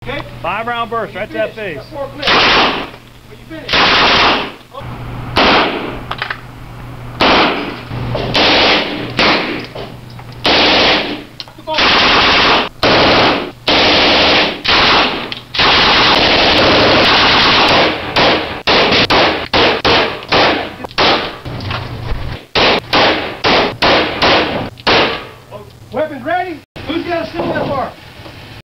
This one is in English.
Okay? 5-round burst, right to that face. When you finish. Weapons ready? Who's got a silver bar?